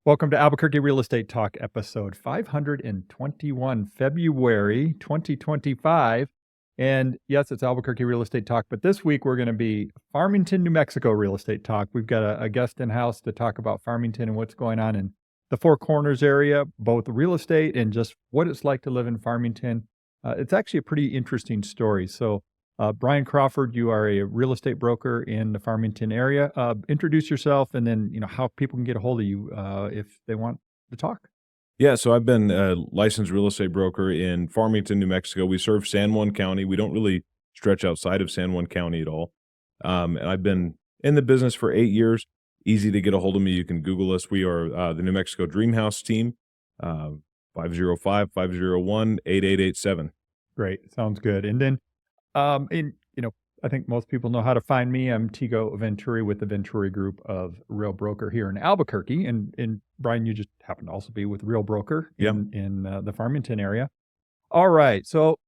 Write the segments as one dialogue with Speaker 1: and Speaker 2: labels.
Speaker 1: Welcome to Albuquerque Real Estate Talk, episode 521, February 2025. And yes, it's Albuquerque Real Estate Talk, but this week we're going to be Farmington, New Mexico Real Estate Talk. We've got a guest in-house to talk about Farmington and what's going on in the Four Corners area, both real estate and just what it's like to live in Farmington. It's actually a pretty interesting story. So Brian Crawford, you are a real estate broker in the Farmington area. Introduce yourself, and then how people can get a hold of you if they want to talk.
Speaker 2: Yeah, so I've been a licensed real estate broker in Farmington, New Mexico. We serve San Juan County. We don't really stretch outside of San Juan County at all. And I've been in the business for 8 years. Easy to get a hold of me. You can Google us. We are the New Mexico Dream House team, 505-501-8887.
Speaker 1: Great, sounds good. And then I think most people know how to find me. I'm Tigo Venturi with the Venturi Group of Real Broker here in Albuquerque. And Brian, you just happen to also be with Real Broker in the Farmington area. All right, so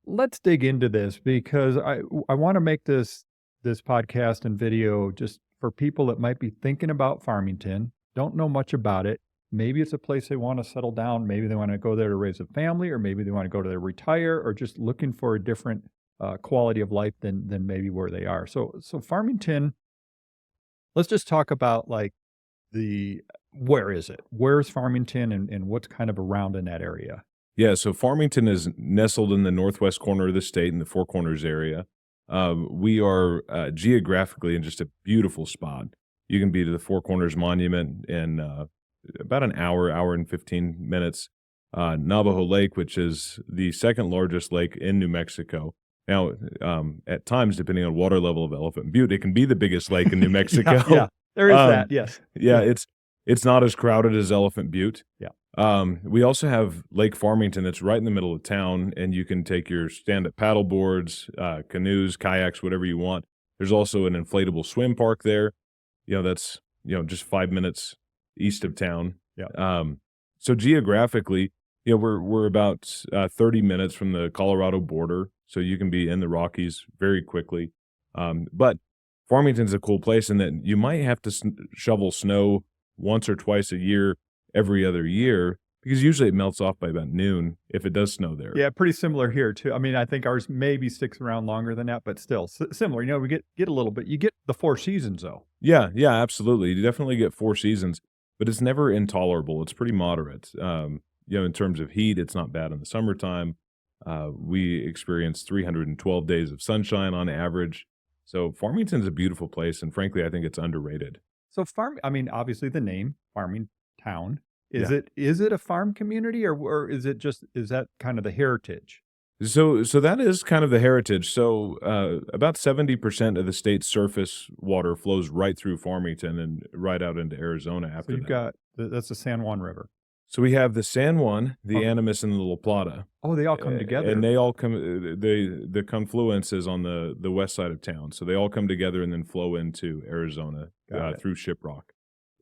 Speaker 1: let's dig into this because I want to make this podcast and video just for people that might be thinking about Farmington, don't know much about it. Maybe it's a place they want to settle down. Maybe they want to go there to raise a family, or maybe they want to go there to retire, or just looking for a different quality of life than maybe where they are. So Farmington, let's just talk about where is it? Where's Farmington and what's kind of around in that area?
Speaker 2: Yeah, so Farmington is nestled in the northwest corner of the state in the Four Corners area. We are geographically in just a beautiful spot. You can be to the Four Corners Monument in about an hour and 15 minutes. Navajo Lake, which is the second largest lake in New Mexico. Now, at times, depending on water level of Elephant Butte, it can be the biggest lake in New Mexico.
Speaker 1: yeah, there is that, yes.
Speaker 2: Yeah, it's not as crowded as Elephant Butte.
Speaker 1: Yeah.
Speaker 2: We also have Lake Farmington that's right in the middle of town, and you can take your stand-up paddle boards, canoes, kayaks, whatever you want. There's also an inflatable swim park there. That's just 5 minutes east of town.
Speaker 1: Yeah.
Speaker 2: So geographically, we're about 30 minutes from the Colorado border, so you can be in the Rockies very quickly. But Farmington's a cool place in that you might have to shovel snow once or twice a year, every other year, because usually it melts off by about noon if it does snow there.
Speaker 1: Yeah, pretty similar here too. I mean, I think ours maybe sticks around longer than that, but still similar. We get a little bit. You get the 4 seasons though.
Speaker 2: Yeah, absolutely. You definitely get 4 seasons, but it's never intolerable. It's pretty moderate. In terms of heat, it's not bad in the summertime. We experience 312 days of sunshine on average. So Farmington's a beautiful place, and frankly, I think it's underrated.
Speaker 1: So obviously the name Farming Town. Is it a farm community, or is that kind of the heritage?
Speaker 2: So that is kind of the heritage. So about 70% of the state's surface water flows right through Farmington and right out into Arizona after
Speaker 1: that. So you've got that's the San Juan River.
Speaker 2: So we have the San Juan, the Animas, and the La Plata.
Speaker 1: Oh, they all come together.
Speaker 2: And they all come, the confluence is on the west side of town. So they all come together and then flow into Arizona through Shiprock.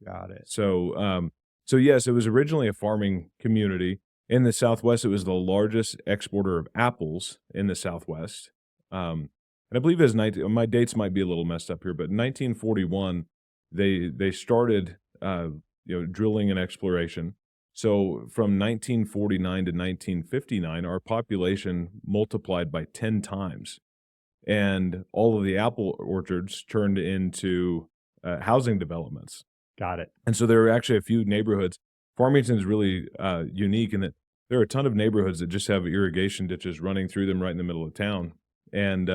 Speaker 1: Got it.
Speaker 2: So yes, it was originally a farming community. In the Southwest, it was the largest exporter of apples in the Southwest. And I believe my dates might be a little messed up here, but in 1941, they started, drilling and exploration. So from 1949 to 1959, our population multiplied by 10 times. And all of the apple orchards turned into housing developments.
Speaker 1: Got it.
Speaker 2: And so there are actually a few neighborhoods. Farmington's really unique in that there are a ton of neighborhoods that just have irrigation ditches running through them right in the middle of town. And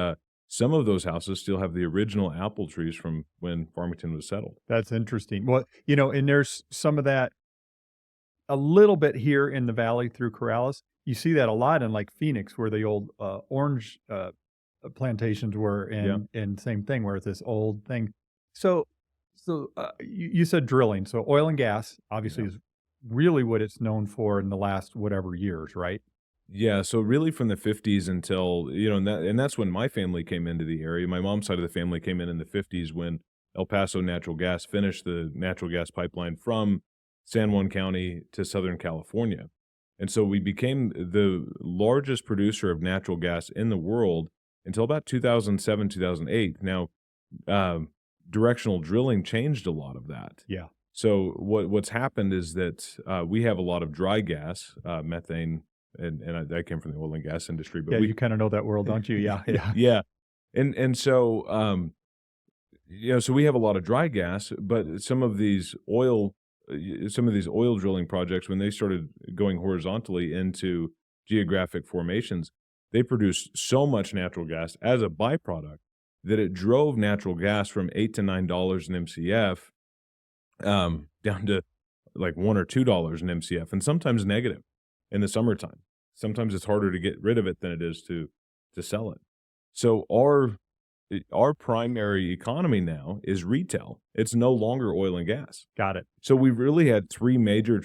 Speaker 2: some of those houses still have the original apple trees from when Farmington was settled.
Speaker 1: That's interesting. Well, and there's some of that a little bit here in the valley through Corrales. You see that a lot in like Phoenix, where the old orange plantations were, and same thing where it's this old thing. So you said drilling. So oil and gas obviously is really what it's known for in the last whatever years, right?
Speaker 2: Yeah. So really from the 50s until, and that's when my family came into the area. My mom's side of the family came in the 50s when El Paso Natural Gas finished the natural gas pipeline from San Juan County to Southern California. And so we became the largest producer of natural gas in the world until about 2007, 2008. Now, directional drilling changed a lot of that.
Speaker 1: Yeah.
Speaker 2: So what's happened is that we have a lot of dry gas, methane, and I came from the oil and gas industry, but
Speaker 1: Yeah,
Speaker 2: we
Speaker 1: you kind of know that world, don't you? Yeah, yeah.
Speaker 2: yeah, and so so we have a lot of dry gas, but some of these oil drilling projects, when they started going horizontally into geographic formations, they produced so much natural gas as a byproduct that it drove natural gas from $8 to $9 an MCF down to like $1 or $2 an MCF, and sometimes negative in the summertime. Sometimes it's harder to get rid of it than it is to sell it. So our primary economy now is retail. It's no longer oil and gas.
Speaker 1: Got it.
Speaker 2: So we've really had three major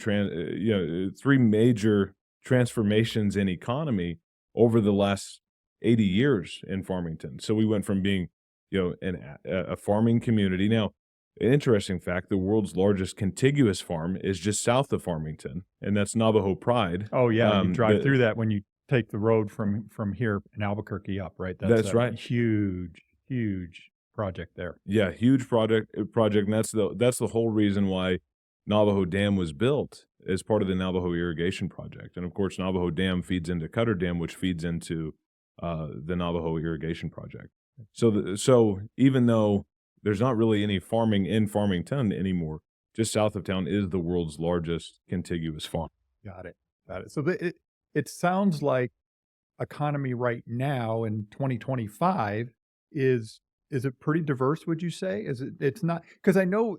Speaker 2: transformations in economy over the last 80 years in Farmington. So we went from being, a farming community. Now, an interesting fact, the world's largest contiguous farm is just south of Farmington, and that's Navajo Pride.
Speaker 1: Oh yeah, you drive through that when you take the road from here in Albuquerque up, right?
Speaker 2: That's right.
Speaker 1: Huge project there.
Speaker 2: Yeah, huge project, and that's the whole reason why Navajo Dam was built as part of the Navajo irrigation project. And of course, Navajo Dam feeds into Cutter Dam, which feeds into the Navajo irrigation project. So even though there's not really any farming in Farmington anymore, just south of town is the world's largest contiguous farm.
Speaker 1: Got it. So it sounds like economy right now in 2025 is it pretty diverse, would you say? It's not, because I know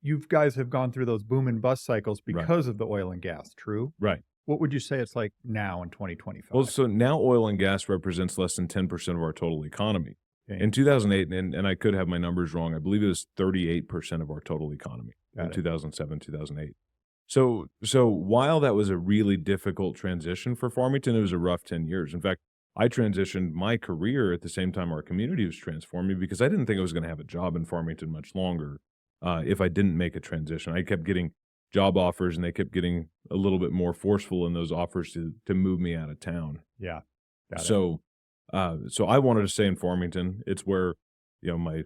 Speaker 1: you guys have gone through those boom and bust cycles because of the oil and gas, true?
Speaker 2: Right.
Speaker 1: What would you say it's like now in 2025?
Speaker 2: Well, so now oil and gas represents less than 10% of our total economy.
Speaker 1: Okay.
Speaker 2: In 2008, and I could have my numbers wrong, I believe it was 38% of our total economy in 2007, 2008. So while that was a really difficult transition for Farmington, it was a rough 10 years. In fact, I transitioned my career at the same time our community was transforming because I didn't think I was going to have a job in Farmington much longer if I didn't make a transition. I kept getting job offers, and they kept getting a little bit more forceful in those offers to move me out of town.
Speaker 1: Yeah. Got it.
Speaker 2: So I wanted to stay in Farmington. It's where, my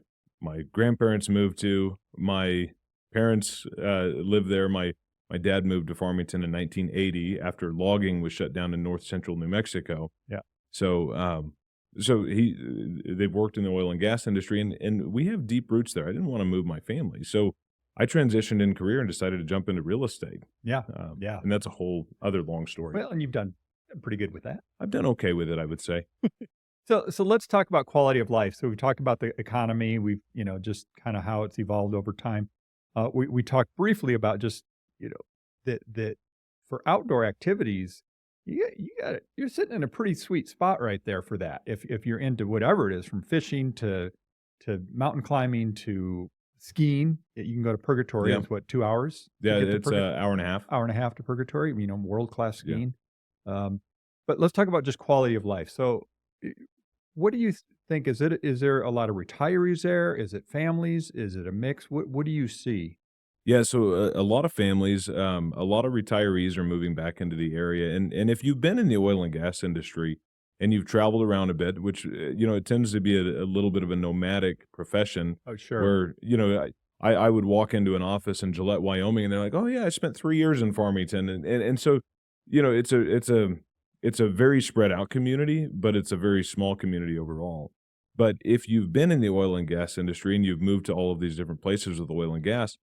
Speaker 2: grandparents moved to. My parents lived there. My dad moved to Farmington in 1980 after logging was shut down in north central New Mexico.
Speaker 1: Yeah.
Speaker 2: So they've worked in the oil and gas industry, and we have deep roots there. I didn't want to move my family, so I transitioned in career and decided to jump into real estate.
Speaker 1: Yeah.
Speaker 2: And that's a whole other long story.
Speaker 1: Well, and you've done pretty good with that.
Speaker 2: I've done okay with it, I would say.
Speaker 1: So let's talk about quality of life. So we talked about the economy. We've, just kind of how it's evolved over time. We talked briefly about just, that for outdoor activities, you're sitting in a pretty sweet spot right there for that. If you're into whatever it is, from fishing to mountain climbing to skiing, you can go to Purgatory.
Speaker 2: Yeah.
Speaker 1: It's what, 2 hours?
Speaker 2: Yeah, it's an hour and a half.
Speaker 1: Hour and a half to Purgatory. World-class skiing. Yeah. But let's talk about just quality of life. So what do you think? Is there a lot of retirees there? Is it families? Is it a mix? What do you see?
Speaker 2: Yeah, so a lot of families, a lot of retirees are moving back into the area. And if you've been in the oil and gas industry and you've traveled around a bit, which, it tends to be a little bit of a nomadic profession.
Speaker 1: Oh, sure.
Speaker 2: Where, I would walk into an office in Gillette, Wyoming, and they're like, oh, yeah, I spent 3 years in Farmington. And so, it's a very spread out community, but it's a very small community overall. But if you've been in the oil and gas industry and you've moved to all of these different places with oil and gas,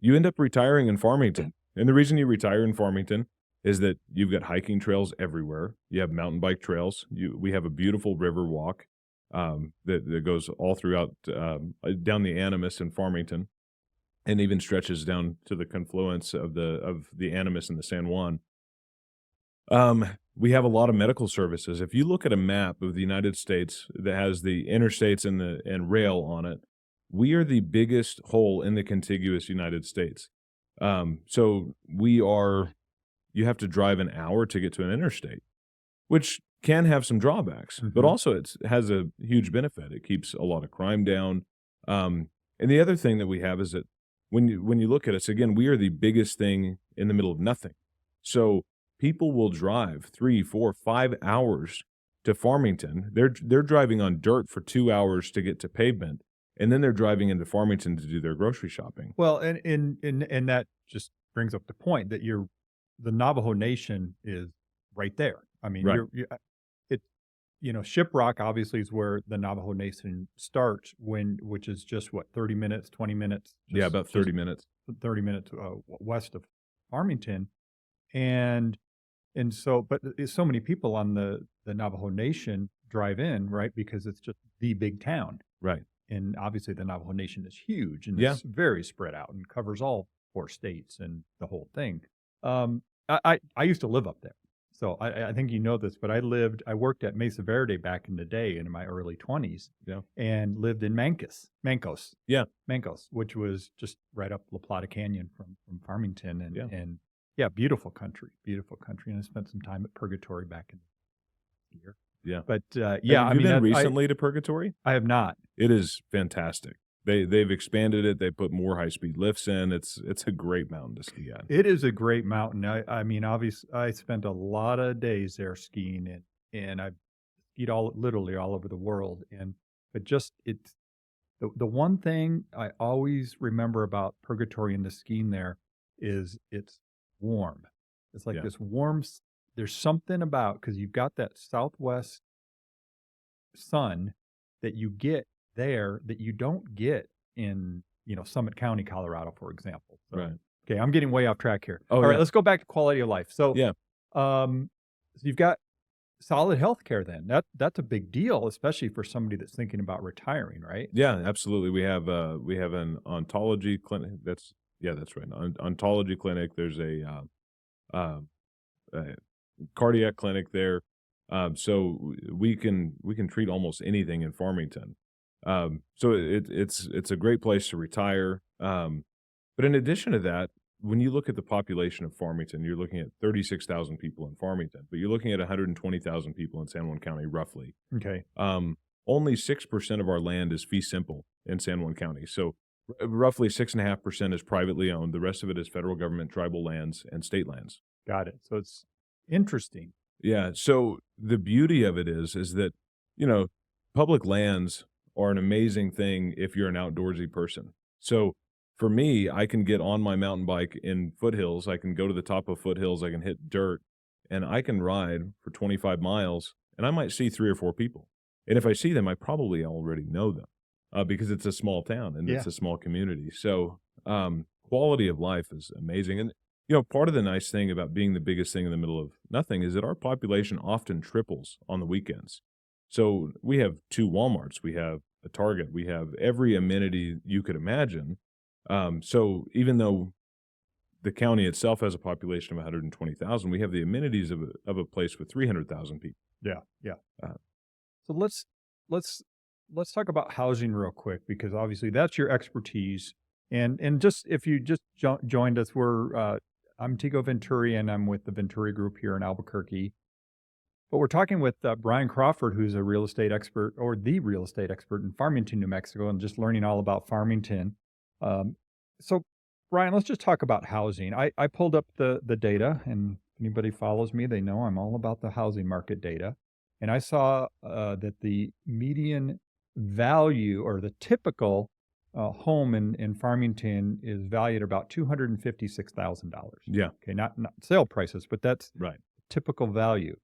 Speaker 2: you end up retiring in Farmington. And the reason you retire in Farmington is that you've got hiking trails everywhere. You have mountain bike trails. We have a beautiful river walk that goes all throughout down the Animas in Farmington, and even stretches down to the confluence of the Animas and the San Juan. We have a lot of medical services. If you look at a map of the United States that has the interstates and rail on it, we are the biggest hole in the contiguous United States. So you have to drive an hour to get to an interstate, which can have some drawbacks, but also it has a huge benefit. It keeps a lot of crime down. And the other thing that we have is that when you look at us, again, we are the biggest thing in the middle of nothing. So people will drive 3, 4, 5 hours to Farmington. They're driving on dirt for 2 hours to get to pavement. and then they're driving into Farmington to do their grocery shopping.
Speaker 1: Well, and that just brings up the point that the Navajo Nation is right there. I mean,
Speaker 2: Right.
Speaker 1: it, Shiprock obviously is where the Navajo Nation starts which is just what, 30 minutes, 20 minutes?
Speaker 2: Yeah, about 30 minutes.
Speaker 1: 30 minutes west of Farmington. And so, but so many people on the Navajo Nation drive in, right? Because it's just the big town.
Speaker 2: Right.
Speaker 1: And obviously the Navajo Nation is huge and
Speaker 2: Yeah.
Speaker 1: it's very spread out and covers all 4 states and the whole thing. I used to live up there. So I think you know this, but I worked at Mesa Verde back in the day in my early 20s.
Speaker 2: Yeah.
Speaker 1: And lived in Mancos.
Speaker 2: Yeah.
Speaker 1: Mancos, which was just right up La Plata Canyon from Farmington. And
Speaker 2: Yeah.
Speaker 1: beautiful country. And I spent some time at Purgatory back in the year.
Speaker 2: Yeah.
Speaker 1: But
Speaker 2: Have you been recently to Purgatory?
Speaker 1: I have not.
Speaker 2: It is fantastic. They've expanded it. They put more high-speed lifts in. It's a great mountain to ski on.
Speaker 1: It is a great mountain. I mean, obviously, I spent a lot of days there skiing, and I've skied literally all over the world. But just it's the one thing I always remember about Purgatory and the skiing there is it's warm. It's like this warm. There's something about, because you've got that southwest sun that you get there that you don't get in, Summit County, Colorado, for example. So,
Speaker 2: Right.
Speaker 1: Okay, I'm getting way off track here.
Speaker 2: Oh,
Speaker 1: All right,
Speaker 2: yeah.
Speaker 1: let's go back to quality of life. So,
Speaker 2: Yeah.
Speaker 1: so you've got solid health care then. That's a big deal, especially for somebody that's thinking about retiring, right?
Speaker 2: Yeah, absolutely. We have an ontology clinic. That's right. Ontology clinic. There's a cardiac clinic there. So we can treat almost anything in Farmington. So it's a great place to retire. But in addition to that, when you look at the population of Farmington, you're looking at 36,000 people in Farmington, but you're looking at 120,000 people in San Juan County, roughly.
Speaker 1: Okay.
Speaker 2: Only 6% of our land is fee simple in San Juan County. So roughly 6.5% is privately owned. The rest of it is federal government, tribal lands, and state lands.
Speaker 1: Got it. So it's interesting.
Speaker 2: Yeah. So the beauty of it is that, public lands are an amazing thing if you're an outdoorsy person. So for me, I can get on my mountain bike in foothills. I can go to the top of foothills. I can hit dirt, and I can ride for 25 miles, and I might see 3 or 4 people. And if I see them, I probably already know them because it's a small town and it's a small community. So quality of life is amazing. And, part of the nice thing about being the biggest thing in the middle of nothing is that our population often triples on the weekends. So we have 2 Walmarts, we have a Target, we have every amenity you could imagine. So even though the county itself has a population of 120,000, we have the amenities of a place with 300,000 people.
Speaker 1: Yeah. So let's talk about housing real quick, because obviously that's your expertise. And just if you just joined us, I'm Tigo Venturi, and I'm with the Venturi Group here in Albuquerque. But we're talking with Brian Crawford, who's a real estate expert, or the real estate expert in Farmington, New Mexico, and just learning all about Farmington. So, Brian, let's just talk about housing. I pulled up the data, and if anybody follows me, they know I'm all about the housing market data. And I saw that the median value, or the typical home in Farmington, is valued at about $256,000.
Speaker 2: Yeah.
Speaker 1: Okay, not sale prices, but that's
Speaker 2: Right.
Speaker 1: typical value.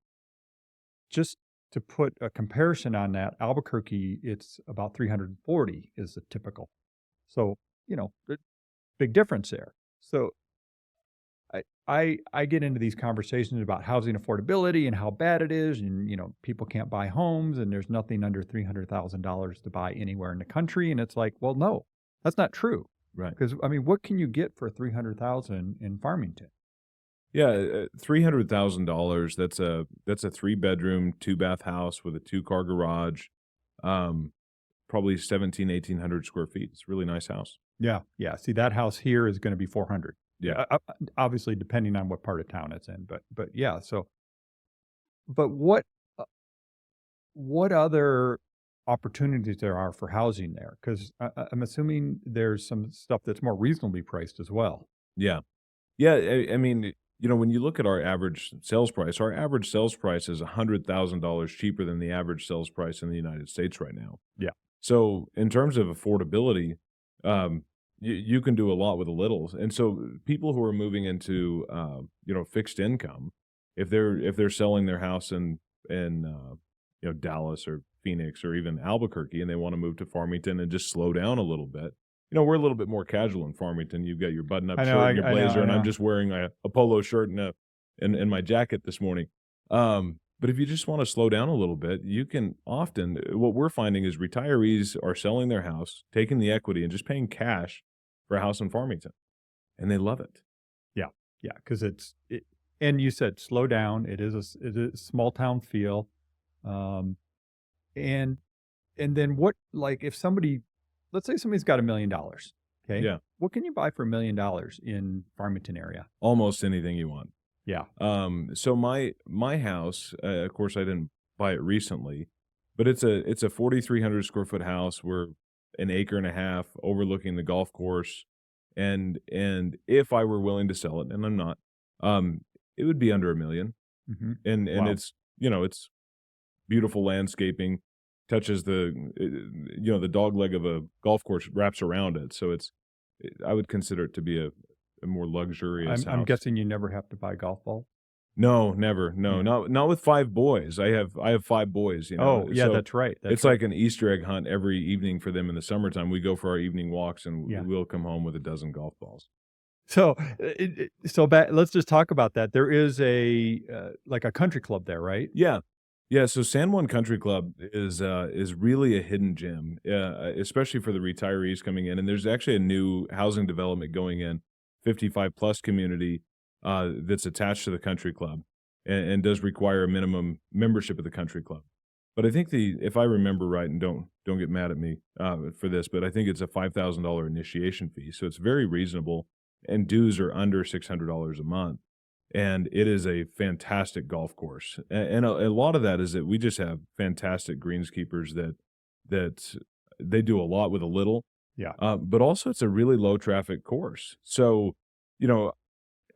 Speaker 1: Just to put a comparison on that, Albuquerque, it's about 340 is the typical. So, big difference there. So I get into these conversations about housing affordability and how bad it is, and people can't buy homes, and there's nothing under $300,000 to buy anywhere in the country, and it's like, well, no, that's not true.
Speaker 2: Right.
Speaker 1: Because what can you get for $300,000 in Farmington?
Speaker 2: Yeah, $300,000. That's a 3-bedroom, 2-bath house with a 2-car garage, probably 1,800 square feet. It's a really nice house.
Speaker 1: Yeah. See, that house here is going to be 400.
Speaker 2: Yeah.
Speaker 1: Obviously, depending on what part of town it's in, but yeah. So, but what other opportunities there are for housing there? Because I'm assuming there's some stuff that's more reasonably priced as well.
Speaker 2: Yeah. I mean, when you look at our average sales price is $100,000 cheaper than the average sales price in the United States right now.
Speaker 1: Yeah.
Speaker 2: So in terms of affordability, you can do a lot with a little. And so people who are moving into fixed income, if they're selling their house in Dallas or Phoenix or even Albuquerque, and they want to move to Farmington and just slow down a little bit. We're a little bit more casual in Farmington. You've got your button-up
Speaker 1: I know,
Speaker 2: shirt and your
Speaker 1: I know,
Speaker 2: blazer,
Speaker 1: I
Speaker 2: and I'm
Speaker 1: know.
Speaker 2: just wearing a polo shirt and my jacket this morning. But if you just want to slow down a little bit, you can often. What we're finding is retirees are selling their house, taking the equity, and just paying cash for a house in Farmington, and they love it.
Speaker 1: Yeah, yeah, because and you said slow down. It is a small town feel, um, and then what? Like if somebody, let's say somebody's got $1 million, okay,
Speaker 2: Yeah,
Speaker 1: what can you buy for $1 million in Farmington area?
Speaker 2: almost anything you want.
Speaker 1: Yeah,
Speaker 2: So my house, of course, I didn't buy it recently, but it's a 4,300 square foot house. We're an acre and a half overlooking the golf course, and if I were willing to sell it, and I'm not, um, it would be under $1 million,
Speaker 1: hmm
Speaker 2: and
Speaker 1: wow,
Speaker 2: it's beautiful landscaping, touches the dog leg of a golf course wraps around it, so I would consider it to be a more luxurious
Speaker 1: I'm
Speaker 2: house.
Speaker 1: guessing you never have to buy golf balls.
Speaker 2: No, never. No,
Speaker 1: Yeah.
Speaker 2: not with 5 boys. I have 5 boys,
Speaker 1: Oh, yeah,
Speaker 2: so
Speaker 1: that's right. That's
Speaker 2: it's
Speaker 1: right.
Speaker 2: like an Easter egg hunt every evening for them in the summertime. We go for our evening walks, and
Speaker 1: Yeah.
Speaker 2: we'll come home with a dozen golf balls.
Speaker 1: So, so back, let's just talk about that. There is like a country club there, right?
Speaker 2: Yeah. Yeah, so San Juan Country Club is really a hidden gem, especially for the retirees coming in, and there's actually a new housing development going in, 55 plus community, that's attached to the country club and does require a minimum membership of the country club. But I think if I remember right, and don't get mad at me, for this, but I think it's a $5,000 initiation fee, so it's very reasonable, and dues are under $600 a month, and it is a fantastic golf course. And a lot of that is that we just have fantastic greenskeepers that they do a lot with a little,
Speaker 1: Yeah.
Speaker 2: but also it's a really low traffic course. So, you know,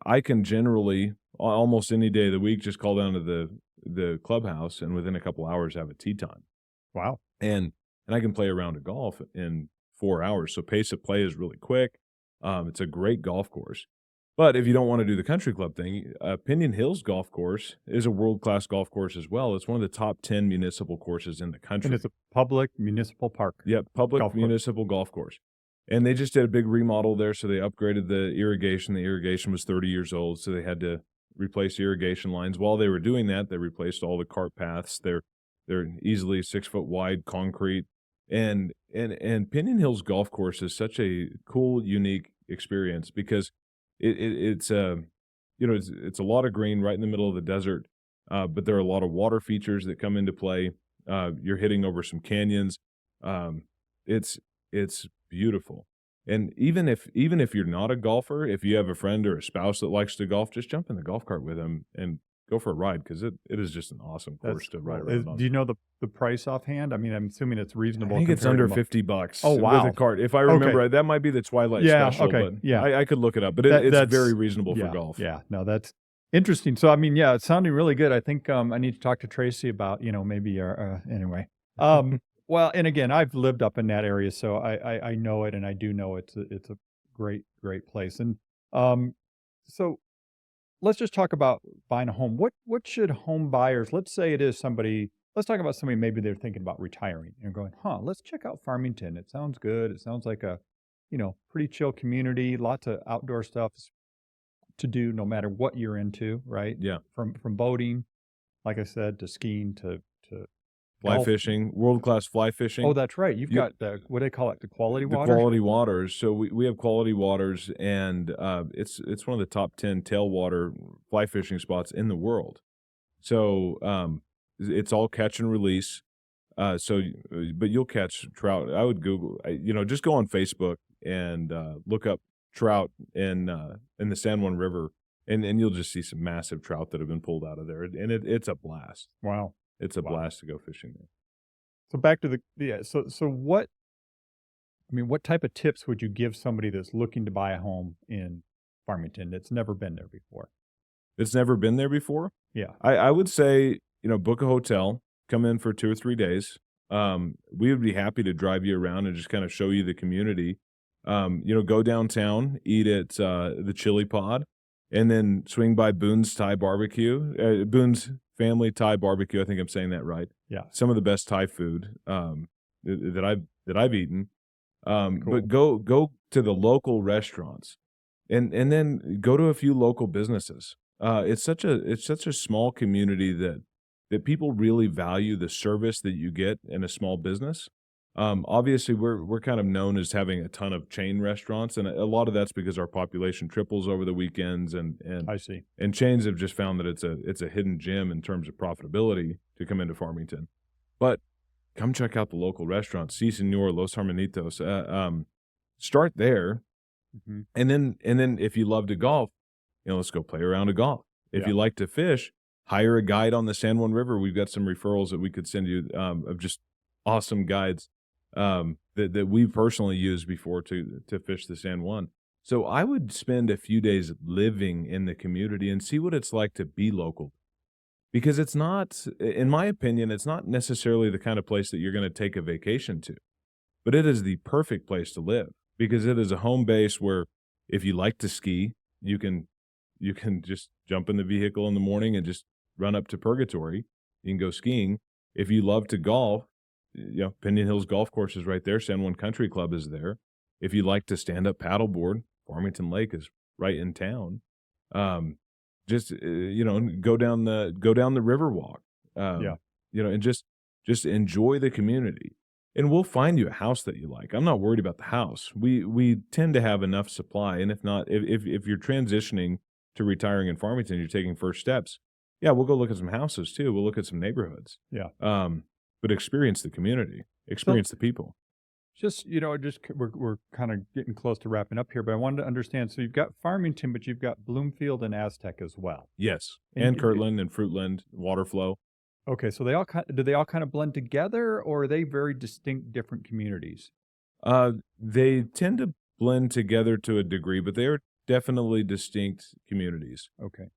Speaker 2: I can generally almost any day of the week just call down to the clubhouse and within a couple hours have a tee time.
Speaker 1: Wow.
Speaker 2: And I can play a round of golf in 4 hours. So pace of play is really quick. It's a great golf course. But if you don't want to do the country club thing, Pinion Hills Golf Course is a world-class golf course as well. It's one of the top 10 municipal courses in the country.
Speaker 1: And it's a public municipal park.
Speaker 2: Yep, public
Speaker 1: Golf course.
Speaker 2: municipal golf course. And they just did a big remodel there, so they upgraded the irrigation. The irrigation was 30 years old, so they had to replace irrigation lines. While they were doing that, they replaced all the cart paths. They're easily 6 foot wide concrete. And Pinion Hills Golf Course is such a cool, unique experience because it's it's a lot of green right in the middle of the desert, but there are a lot of water features that come into play. You're hitting over some canyons. It's beautiful. And even if you're not a golfer, if you have a friend or a spouse that likes to golf, just jump in the golf cart with them and go for a ride because it is just an awesome course
Speaker 1: That's
Speaker 2: to ride
Speaker 1: cool.
Speaker 2: around on.
Speaker 1: Do you know the price offhand? I mean, I'm assuming it's
Speaker 2: I
Speaker 1: reasonable.
Speaker 2: think it's
Speaker 1: compared
Speaker 2: under
Speaker 1: to
Speaker 2: $50.
Speaker 1: Oh, wow.
Speaker 2: With a cart. If I remember
Speaker 1: Okay.
Speaker 2: right, that might be the Twilight
Speaker 1: Yeah,
Speaker 2: special,
Speaker 1: okay,
Speaker 2: but
Speaker 1: yeah.
Speaker 2: I could look it up. But it's
Speaker 1: That's
Speaker 2: very reasonable
Speaker 1: yeah,
Speaker 2: for golf.
Speaker 1: Yeah, no, that's interesting. So, I mean, yeah, it's sounding really good. I think I need to talk to Tracy about, maybe anyway. Well, and again, I've lived up in that area, so I know it, and I do know it's a great place. And so let's just talk about buying a home. What should home buyers? Let's say it is somebody. Let's talk about somebody maybe they're thinking about retiring and going, let's check out Farmington. It sounds good. It sounds like a pretty chill community. Lots of outdoor stuff to do no matter what you're into, right?
Speaker 2: Yeah.
Speaker 1: From boating, like I said, to skiing to
Speaker 2: Fly
Speaker 1: golf.
Speaker 2: fishing, world-class fly fishing.
Speaker 1: Oh, that's right. You've
Speaker 2: Yep.
Speaker 1: got what do they call it? The quality
Speaker 2: The
Speaker 1: water.
Speaker 2: quality waters. So we have quality waters, and it's one of the top 10 tailwater fly fishing spots in the world. So it's all catch and release. But you'll catch trout. I would just go on Facebook and look up trout in the San Juan River, and you'll just see some massive trout that have been pulled out of there, and it's a blast.
Speaker 1: Wow.
Speaker 2: It's a
Speaker 1: Wow.
Speaker 2: blast to go fishing there.
Speaker 1: So back to so what? I mean, what type of tips would you give somebody that's looking to buy a home in Farmington that's never been there before?
Speaker 2: It's never been there before.
Speaker 1: Yeah.
Speaker 2: I would say book a hotel, come in for 2 or 3 days. we would be happy to drive you around and just kind of show you the community. Go downtown, eat at the Chili Pod, and then swing by Boone's Thai Barbecue, Boone's Family Thai Barbecue. I think I'm saying that right.
Speaker 1: Yeah.
Speaker 2: Some of the best Thai food that I've eaten.
Speaker 1: Cool.
Speaker 2: But go to the local restaurants, and then go to a few local businesses. It's such a small community that people really value the service that you get in a small business. Obviously, we're kind of known as having a ton of chain restaurants, and a lot of that's because our population triples over the weekends, and
Speaker 1: I see.
Speaker 2: and chains have just found that it's a hidden gem in terms of profitability to come into Farmington. But come check out the local restaurants, Si Senor, Los Hermanitos. Start there,
Speaker 1: Hmm.
Speaker 2: and then if you love to golf, let's go play around of golf. If
Speaker 1: Yeah.
Speaker 2: you like to fish, hire a guide on the San Juan River. We've got some referrals that we could send you of just awesome guides that we personally used before to fish the San Juan. So I would spend a few days living in the community and see what it's like to be local. Because it's not, in my opinion, it's not necessarily the kind of place that you're going to take a vacation to, but it is the perfect place to live because it is a home base where if you like to ski, you can just jump in the vehicle in the morning and just run up to Purgatory. You can go skiing. If you love to golf, Pinion Hills Golf Course is right there. San Juan Country Club is there. If you like to stand up paddleboard, Farmington Lake is right in town. Go down the Riverwalk.
Speaker 1: Yeah.
Speaker 2: And just enjoy the community. And we'll find you a house that you like. I'm not worried about the house. We tend to have enough supply, and if not, if you're transitioning to retiring in Farmington, you're taking first steps. Yeah, we'll go look at some houses too. We'll look at some neighborhoods.
Speaker 1: Yeah.
Speaker 2: But experience the community, experience the people.
Speaker 1: We're kind of getting close to wrapping up here, but I wanted to understand. So you've got Farmington, but you've got Bloomfield and Aztec as well.
Speaker 2: Yes,
Speaker 1: And
Speaker 2: and Kirtland and Fruitland, Waterflow.
Speaker 1: Okay, so do they all kind of blend together, or are they very distinct, different communities?
Speaker 2: They tend to blend together to a degree, but they are definitely distinct communities.
Speaker 1: Okay.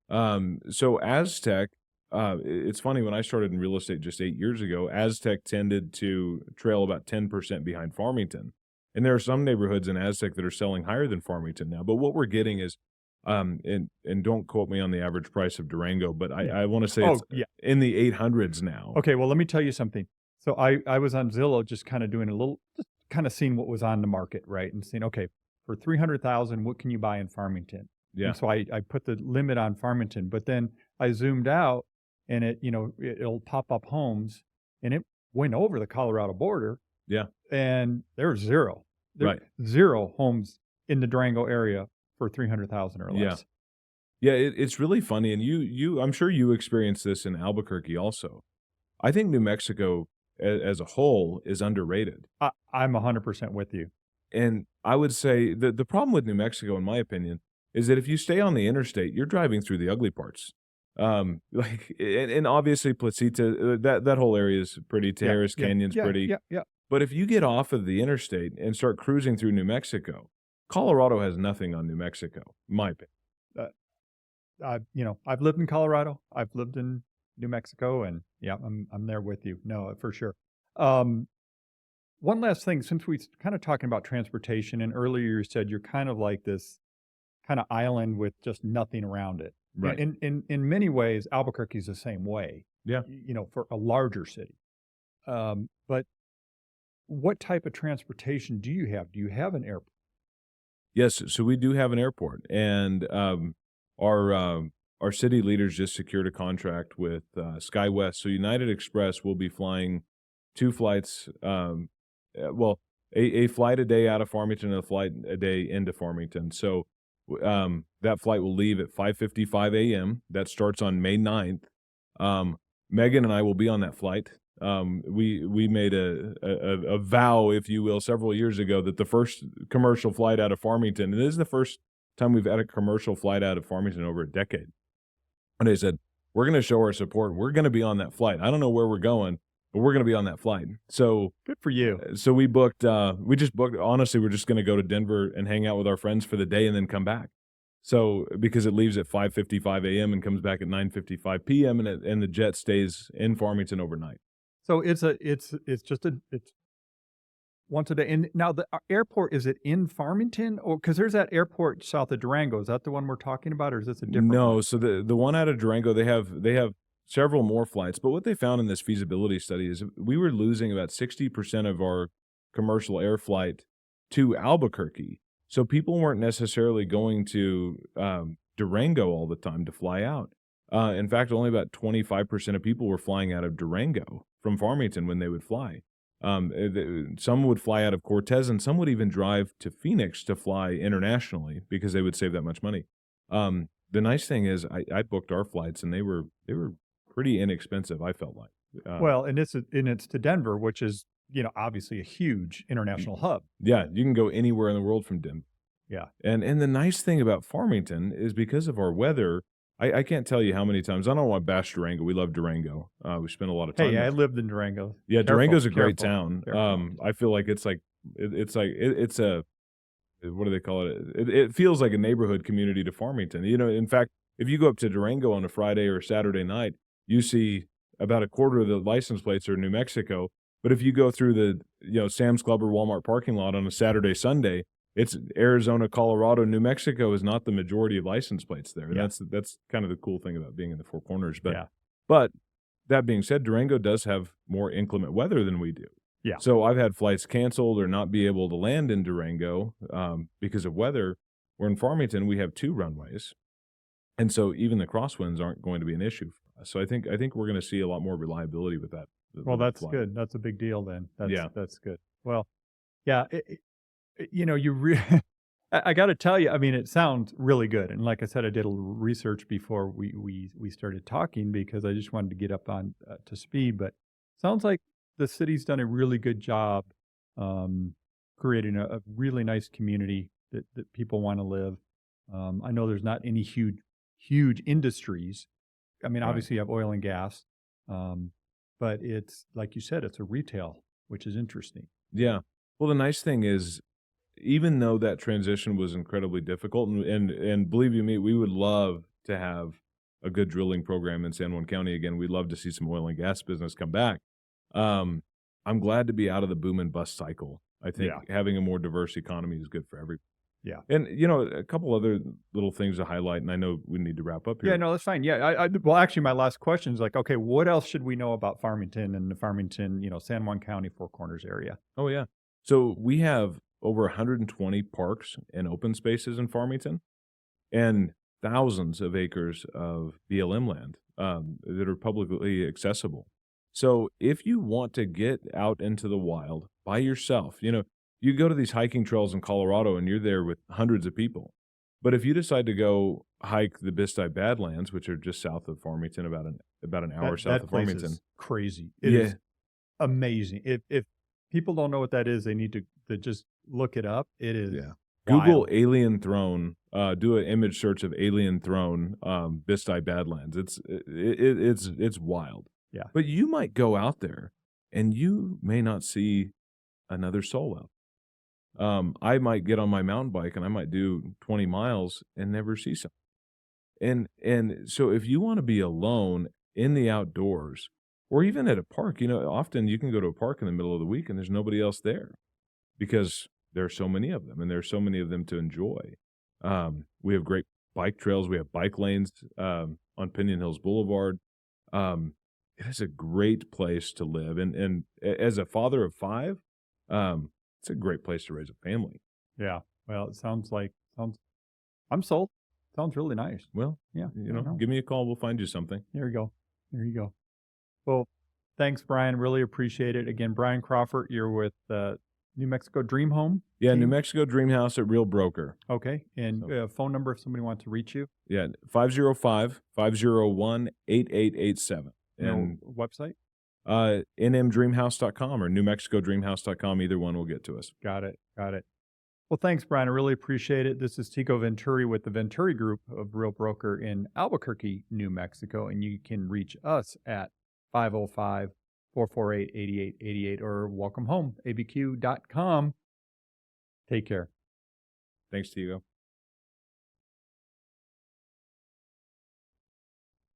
Speaker 2: So Aztec, it's funny, when I started in real estate just 8 years ago, Aztec tended to trail about 10% behind Farmington. And there are some neighborhoods in Aztec that are selling higher than Farmington now. But what we're getting is, and don't quote me on the average price of Durango, but I want to say it's in the 800s now.
Speaker 1: Okay, well, let me tell you something. So I was on Zillow just kind of doing just kind of seeing what was on the market, right? And seeing, okay, for $300,000, what can you buy in Farmington?
Speaker 2: Yeah.
Speaker 1: And so I put the limit on Farmington, but then I zoomed out and it'll pop up homes, and it went over the Colorado border.
Speaker 2: Yeah.
Speaker 1: And there's zero.
Speaker 2: Right.
Speaker 1: Zero homes in the Durango area for $300,000 or less.
Speaker 2: Yeah, it's really funny, and I'm sure you experienced this in Albuquerque also. I think New Mexico as a whole is underrated.
Speaker 1: I'm 100% with you.
Speaker 2: And I would say the problem with New Mexico, in my opinion, is that if you stay on the interstate, you're driving through the ugly parts. And obviously Placita, that whole area is pretty. Terrace Canyon's pretty.
Speaker 1: Yeah.
Speaker 2: But if you get off of the interstate and start cruising through New Mexico, Colorado has nothing on New Mexico, in my opinion.
Speaker 1: I've lived in Colorado. I've lived in New Mexico, and yeah, I'm there with you. No, for sure. One last thing, since we kind of talking about transportation, and earlier you said you're kind of like this kind of island with just nothing around it.
Speaker 2: Right.
Speaker 1: In many ways, Albuquerque is the same way.
Speaker 2: Yeah.
Speaker 1: For a larger city. But what type of transportation do you have? Do you have an airport?
Speaker 2: Yes, so we do have an airport, and our city leaders just secured a contract with SkyWest. So United Express will be flying 2 flights. A flight a day out of Farmington and a flight a day into Farmington. So that flight will leave at 5:55 a.m. That starts on May 9th. Megan and I will be on that flight. We made a vow, if you will, several years ago that the first commercial flight out of Farmington, and this is the first time we've had a commercial flight out of Farmington over a decade. And they said, we're going to show our support. We're going to be on that flight. I don't know where we're going, but we're going to be on that flight. So
Speaker 1: good for you.
Speaker 2: So we just booked, honestly, we're just going to go to Denver and hang out with our friends for the day and then come back. So because it leaves at 5:55 a.m. and comes back at 9:55 p.m. and the jet stays in Farmington overnight.
Speaker 1: So it's once a day. And now the airport, is it in Farmington? Or because there's that airport south of Durango. Is that the one we're talking about, or is this a different one?
Speaker 2: No, so the one out of Durango, they have several more flights, but what they found in this feasibility study is we were losing about 60% of our commercial air flight to Albuquerque. So people weren't necessarily going to Durango all the time to fly out. In fact, only about 25% of people were flying out of Durango from Farmington when they would fly. Some would fly out of Cortez, and some would even drive to Phoenix to fly internationally because they would save that much money. The nice thing is I booked our flights, and they were pretty inexpensive, I felt like.
Speaker 1: Well, and it's to Denver, which is, obviously a huge international hub.
Speaker 2: Yeah, you can go anywhere in the world from Denver.
Speaker 1: Yeah.
Speaker 2: And the nice thing about Farmington is because of our weather, I can't tell you how many times. I don't want to bash Durango. We love Durango. We spend a lot of time
Speaker 1: Hey,
Speaker 2: there.
Speaker 1: I lived in Durango.
Speaker 2: Yeah, Durango's a great
Speaker 1: Careful,
Speaker 2: town.
Speaker 1: careful.
Speaker 2: I feel like it's a what do they call it? It feels like a neighborhood community to Farmington. In fact, if you go up to Durango on a Friday or Saturday night, you see about a quarter of the license plates are New Mexico. But if you go through the Sam's Club or Walmart parking lot on a Saturday, Sunday, it's Arizona, Colorado, New Mexico is not the majority of license plates there.
Speaker 1: Yeah.
Speaker 2: That's kind of the cool thing about being in the Four Corners.
Speaker 1: Yeah.
Speaker 2: But that being said, Durango does have more inclement weather than we do.
Speaker 1: Yeah.
Speaker 2: So I've had flights canceled or not be able to land in Durango because of weather. Where in Farmington we have 2 runways, and so even the crosswinds aren't going to be an issue for us. So I think we're going to see a lot more reliability with that.
Speaker 1: Well, that's good. That's a big deal then. That's good. Well, yeah, I got to tell you, I mean, it sounds really good. And like I said, I did a little research before we started talking because I just wanted to get up on to speed. But sounds like the city's done a really good job creating a really nice community that people want to live. I know there's not any huge industries. I mean,
Speaker 2: Right.
Speaker 1: obviously you have oil and gas, but it's like you said, it's a retail, which is interesting.
Speaker 2: Yeah. Well, the nice thing is, even though that transition was incredibly difficult, and believe you me, we would love to have a good drilling program in San Juan County again. We'd love to see some oil and gas business come back. I'm glad to be out of the boom and bust cycle. I think having a more diverse economy is good for everybody.
Speaker 1: Yeah.
Speaker 2: And, a couple other little things to highlight, and I know we need to wrap up here.
Speaker 1: Yeah, no, that's fine. Yeah, well, actually, my last question is like, okay, what else should we know about Farmington and the Farmington, San Juan County, Four Corners area?
Speaker 2: Oh, yeah. So we have over 120 parks and open spaces in Farmington and thousands of acres of BLM land that are publicly accessible. So if you want to get out into the wild by yourself, you go to these hiking trails in Colorado and you're there with hundreds of people. But if you decide to go hike the Bisti Badlands, which are just south of Farmington, about an hour south of Farmington,
Speaker 1: is crazy. It is amazing. If people don't know what that is, they need to just look it up. It is
Speaker 2: Google
Speaker 1: wild.
Speaker 2: Alien Throne. Do an image search of Alien Throne, Bisti Badlands. It's wild.
Speaker 1: Yeah.
Speaker 2: But you might go out there and you may not see another soul out. I might get on my mountain bike and I might do 20 miles and never see something. And so if you want to be alone in the outdoors or even at a park, often you can go to a park in the middle of the week and there's nobody else there because there are so many of them and there's so many of them to enjoy. We have great bike trails. We have bike lanes on Pinion Hills Boulevard. It is a great place to live. And as a father of 5, it's a great place to raise a family.
Speaker 1: Yeah. Well, I'm sold. Sounds really nice.
Speaker 2: Well,
Speaker 1: Yeah.
Speaker 2: give me a call. We'll find you something.
Speaker 1: There you go. Well, thanks, Brian. Really appreciate it. Again, Brian Crawford, you're with New Mexico Dream Home.
Speaker 2: Yeah,
Speaker 1: team?
Speaker 2: New Mexico Dream House at Real Broker.
Speaker 1: Okay. And phone number if somebody wants to reach you.
Speaker 2: Yeah, 505-501-8887. And
Speaker 1: website?
Speaker 2: nmdreamhouse.com or newmexicodreamhouse.com. Either one will get to us.
Speaker 1: Got it. Well, thanks, Brian. I really appreciate it. This is Tico Venturi with the Venturi Group of Real Broker in Albuquerque, New Mexico. And you can reach us at 505-448-8888 or welcome home, abq.com. Take care.
Speaker 2: Thanks, Tico.